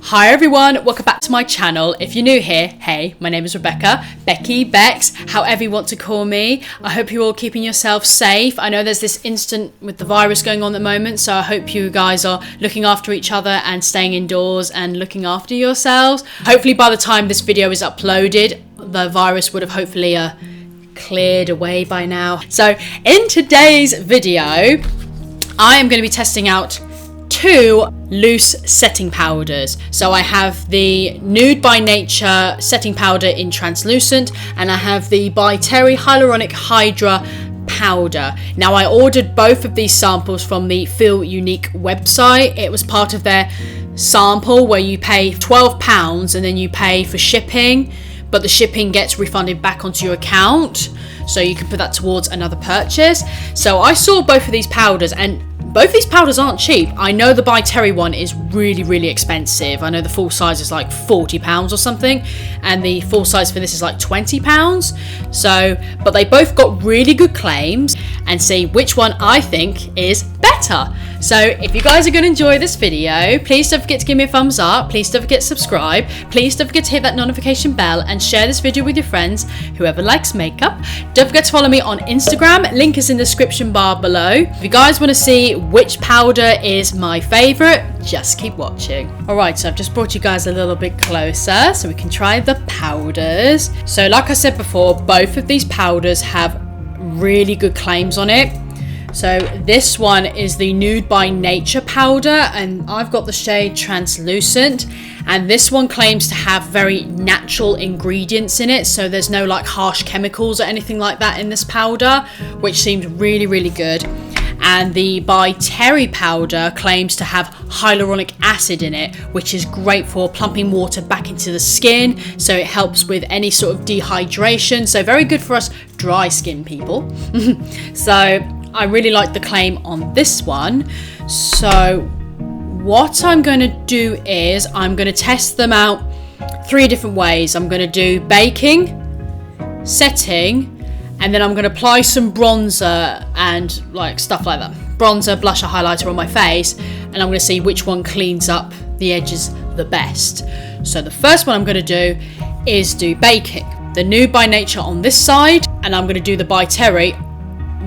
Hi everyone, welcome back to my channel. If you're new here, hey, my name is Rebecca, Becky, Bex, however you want to call me. I hope you're all keeping yourself safe. I know there's this instant with the virus going on at the moment, so I hope you guys are looking after each other and staying indoors and looking after yourselves. Hopefully by the time this video is uploaded, the virus would have hopefully cleared away by now. So in today's video, I am going to be testing out two loose setting powders. So I have the Nude by Nature setting powder in translucent, and I have the by Terry hyaluronic Hydra powder. Now I ordered both of these samples from the Feel Unique website. It was part of their sample where you pay £12 and then you pay for shipping, but the shipping gets refunded back onto your account, so you can put that towards another purchase. So I saw both of these powders, and both these powders aren't cheap. I know the by Terry one is really expensive. I know the full size is like £40 or something, and the full size for this is like £20. So, but they both got really good claims, and see which one I think is better. So if you guys are going to enjoy this video, please don't forget to give me a thumbs up, please don't forget to subscribe, please don't forget to hit that notification bell and share this video with your friends, whoever likes makeup. Don't forget to follow me on Instagram, link is in the description bar below. If you guys want to see which powder is my favourite, just keep watching. Alright, so I've just brought you guys a little bit closer so we can try the powders. So like I said before, both of these powders have really good claims on it. So this one is the Nude by Nature powder, and I've got the shade translucent, and this one claims to have very natural ingredients in it, so there's no like harsh chemicals or anything like that in this powder, which seems really good. And the by Terry powder claims to have hyaluronic acid in it, which is great for plumping water back into the skin, so it helps with any sort of dehydration, so very good for us dry skin people. So I really like the claim on this one. So what I'm going to do is I'm going to test them out three different ways. I'm going to do baking, setting, and then I'm going to apply some bronzer and like stuff like that. Bronzer, blusher, highlighter on my face, and I'm going to see which one cleans up the edges the best. So the first one I'm going to do is do baking. The Nude by Nature on this side, and I'm going to do the by Terry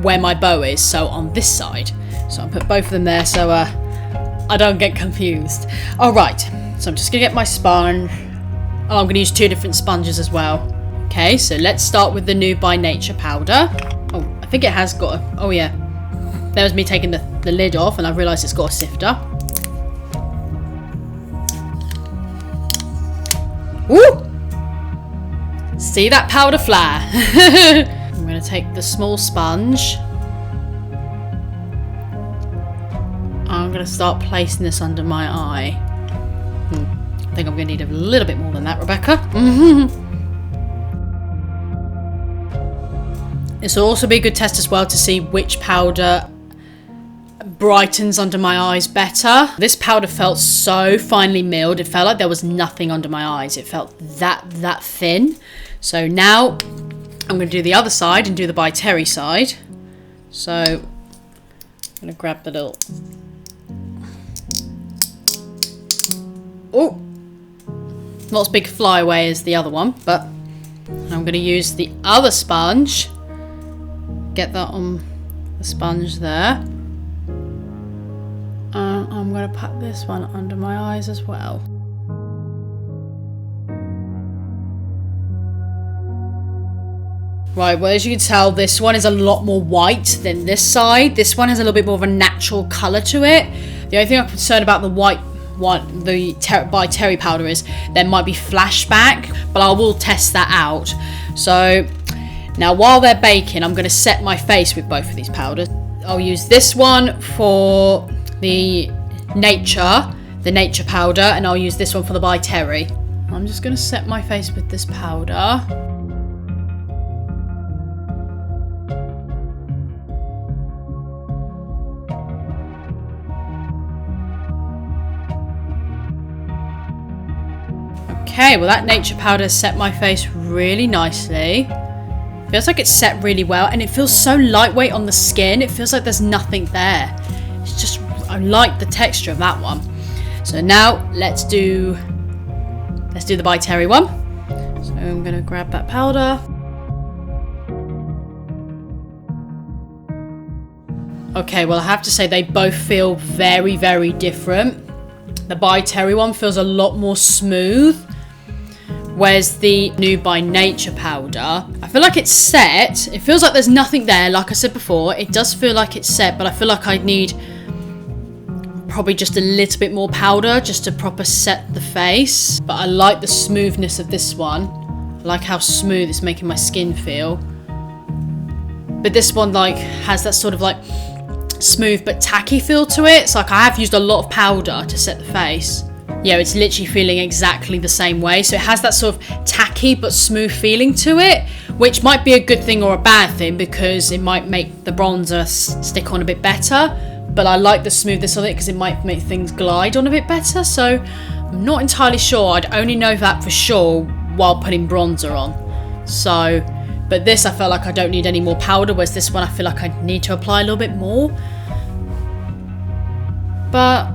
where my bow is, so on this side. So I'll put both of them there so I don't get confused. Alright, so I'm just going to get my sponge. Oh, I'm going to use two different sponges as well. Okay, so let's start with the Nude by Nature powder. Oh, I think it has got a... Oh yeah, there was me taking the lid off, and I realised it's got a sifter. Woo! See that powder fly? I'm going to take the small sponge. I'm going to start placing this under my eye. I think I'm going to need a little bit more than that, Rebecca. This will also be a good test as well to see which powder brightens under my eyes better. This powder felt so finely milled. It felt like there was nothing under my eyes. It felt that thin. So now I'm going to do the other side and do the by Terry side. So I'm going to grab the little... Oh! Not as big flyaway as the other one, but I'm going to use the other sponge. Get that on the sponge there. And I'm going to pat this one under my eyes as well. Right, well, as you can tell, this one is a lot more white than this side. This one has a little bit more of a natural colour to it. The only thing I'm concerned about the white one, the by Terry powder, is there might be flashback, but I will test that out. So now while they're baking, I'm going to set my face with both of these powders. I'll use this one for the Nature powder, and I'll use this one for the by Terry. I'm just going to set my face with this powder. Okay, well that Nature powder set my face really nicely. Feels like it's set really well, and it feels so lightweight on the skin. It feels like there's nothing there. It's just, I like the texture of that one. So now let's do let's do the By Terry one. So I'm going to grab that powder. Okay, well I have to say they both feel very, very different. The By Terry one feels a lot more smooth, whereas the Nude by Nature powder, I feel like it's set. It feels like there's nothing there, like I said before. It does feel like it's set, but I feel like I need probably just a little bit more powder just to proper set the face. But I like the smoothness of this one. I like how smooth it's making my skin feel. But this one like has that sort of like smooth but tacky feel to it. It's like I have used a lot of powder to set the face. Yeah, it's literally feeling exactly the same way. So it has that sort of tacky but smooth feeling to it, which might be a good thing or a bad thing because it might make the bronzer stick on a bit better. But I like the smoothness of it because it might make things glide on a bit better. So I'm not entirely sure. I'd only know that for sure while putting bronzer on. So, but this I felt like I don't need any more powder, whereas this one I feel like I need to apply a little bit more. But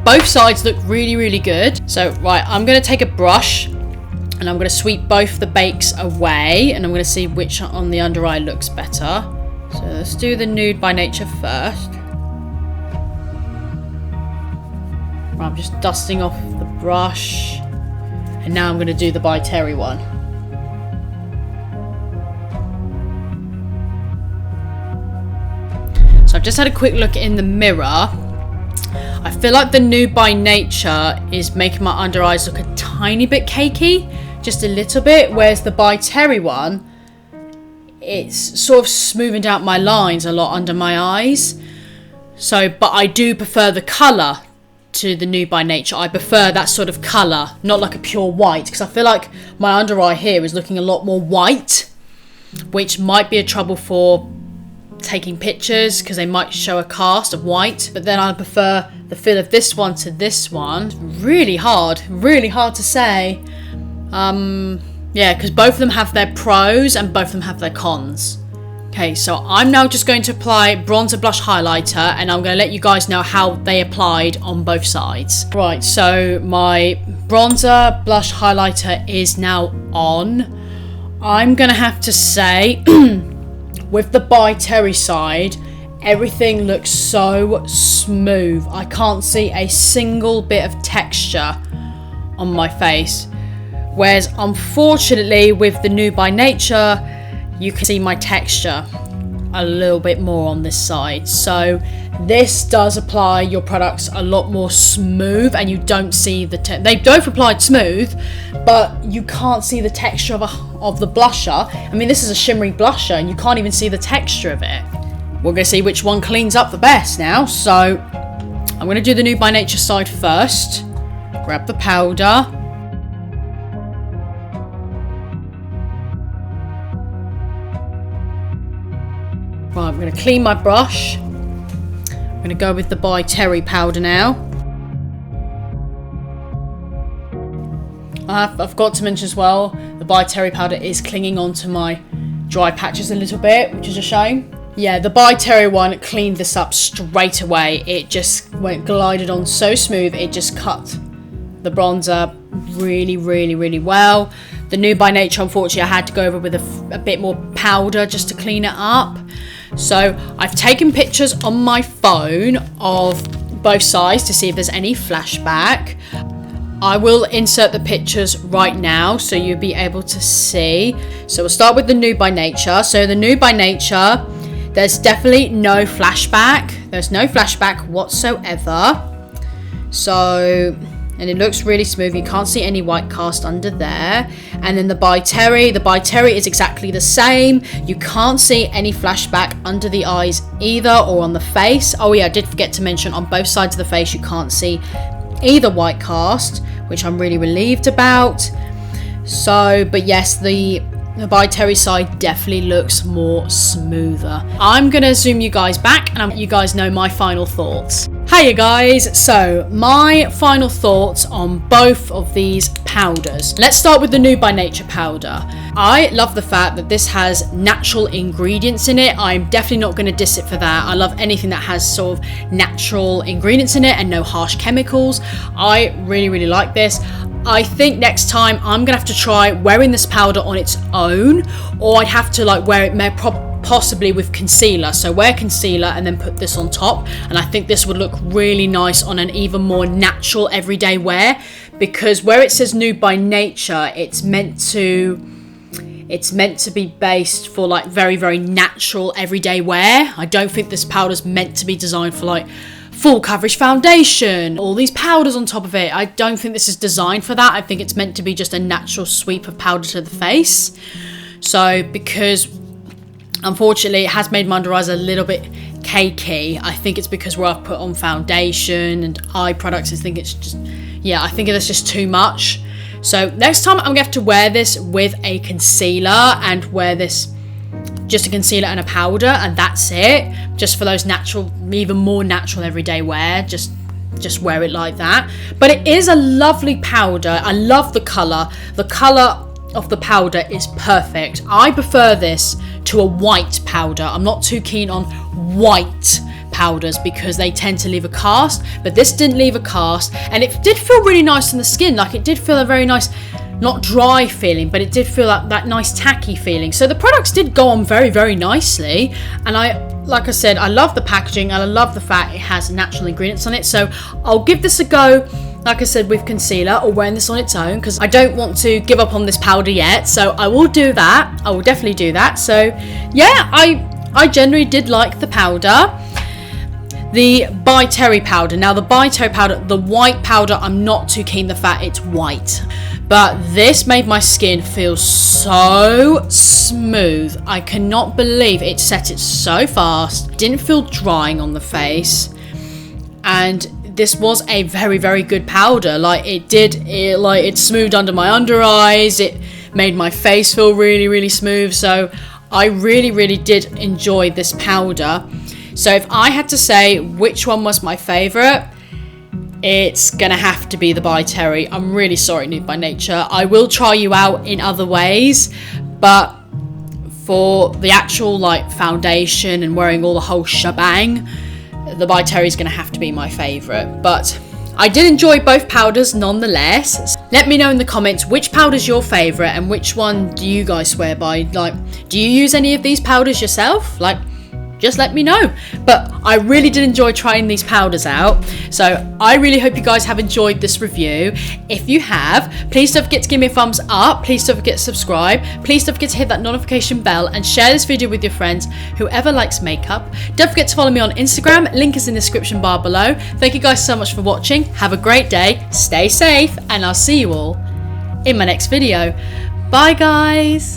both sides look really, really good. So, right, I'm going to take a brush and I'm going to sweep both the bakes away and I'm going to see which on the under eye looks better. So let's do the Nude by Nature first. Right, I'm just dusting off the brush. And now I'm going to do the By Terry one. So I've just had a quick look in the mirror. I feel like the Nude by Nature is making my under eyes look a tiny bit cakey, just a little bit, whereas the By Terry one, it's sort of smoothened out my lines a lot under my eyes. So, but I do prefer the colour to the Nude by Nature. I prefer that sort of colour, not like a pure white, because I feel like my under eye here is looking a lot more white, which might be a trouble for taking pictures because they might show a cast of white. But then I prefer the feel of this one to this one. Really hard to say. Yeah, because both of them have their pros and both of them have their cons. Okay, so I'm now just going to apply bronzer blush highlighter and I'm going to let you guys know how they applied on both sides. Right, so my bronzer blush highlighter is now on. I'm going to have to say with the By Terry side, everything looks so smooth. I can't see a single bit of texture on my face. Whereas unfortunately with the Nude by Nature, you can see my texture a little bit more on this side. So this does apply your products a lot more smooth and you don't see the they both applied smooth, but you can't see the texture of the blusher. I mean, this is a shimmery blusher and you can't even see the texture of it. We're going to see which one cleans up the best now. So I'm going to do the Nude by Nature side first. Grab the powder. Right, I'm going to clean my brush. I'm going to go with the By Terry powder now. I've got to mention as well, the By Terry powder is clinging onto my dry patches a little bit, which is a shame. Yeah, the By Terry one cleaned this up straight away. It just glided on so smooth. It just cut the bronzer really, really, really well. The Nude by Nature, unfortunately, I had to go over with a bit more powder just to clean it up. So I've taken pictures on my phone of both sides to see if there's any flashback. I will insert the pictures right now so you'll be able to see. So we'll start with the Nude by Nature. So the Nude by Nature, there's definitely no flashback. There's no flashback whatsoever. So, and it looks really smooth. You can't see any white cast under there. And then the By Terry is exactly the same. You can't see any flashback under the eyes either or on the face. Oh yeah, I did forget to mention on both sides of the face you can't see either white cast, which I'm really relieved about. So, but yes, the By Terry side definitely looks more smoother. I'm gonna zoom you guys back and I'll let you guys know my final thoughts. Hey you guys, so my final thoughts on both of these powders. Let's start with the Nude by Nature powder. I love the fact that this has natural ingredients in it. I'm definitely not going to diss it for that. I love anything that has sort of natural ingredients in it and no harsh chemicals. I really, really like this. I think next time I'm gonna have to try wearing this powder on its own, or I'd have to like wear it possibly with concealer. So wear concealer and then put this on top, and I think this would look really nice on an even more natural everyday wear, because where it says nude by nature, it's meant to be based for like very, very natural everyday wear. I don't think this powder's meant to be designed for like full coverage foundation, all these powders on top of it. I don't think this is designed for that. I think it's meant to be just a natural sweep of powder to the face. So because unfortunately it has made my under eyes a little bit cakey, I think it's because where I've put on foundation and eye products, I think it's just, yeah, I think it's just too much. So next time I'm gonna have to wear this with a concealer and wear this just a concealer and a powder, and that's it, just for those natural, even more natural everyday wear. Just wear it like that. But it is a lovely powder. I love the color of the powder is perfect. I prefer this to a white powder. I'm not too keen on white powders because they tend to leave a cast, but this didn't leave a cast, and it did feel really nice on the skin. Like, it did feel a very nice, not dry feeling, but it did feel like that nice tacky feeling. So the products did go on very, very nicely, and like I said, I love the packaging and I love the fact it has natural ingredients on it. So I'll give this a go, like I said, with concealer or wearing this on its own, because I don't want to give up on this powder yet. So I will do that. I will definitely do that. So yeah, I generally did like the powder. The By Terry powder. Now the By Terry powder, the white powder, I'm not too keen the fact it's white. But this made my skin feel so smooth. I cannot believe it set it so fast. Didn't feel drying on the face. And this was a very, very good powder. Like, it smoothed under my under eyes. It made my face feel really, really smooth. So I really, really did enjoy this powder. So if I had to say which one was my favourite, it's gonna have to be the By Terry. I'm really sorry, Nude by Nature. I will try you out in other ways, but for the actual like foundation and wearing all the whole shebang, the By Terry is gonna have to be my favourite. But I did enjoy both powders nonetheless. Let me know in the comments which powder's your favourite and which one do you guys swear by. Like, do you use any of these powders yourself? Like, just let me know. But I really did enjoy trying these powders out. So I really hope you guys have enjoyed this review. If you have, please don't forget to give me a thumbs up. Please don't forget to subscribe. Please don't forget to hit that notification bell and share this video with your friends, whoever likes makeup. Don't forget to follow me on Instagram. Link is in the description bar below. Thank you guys so much for watching. Have a great day. Stay safe, and I'll see you all in my next video. Bye guys.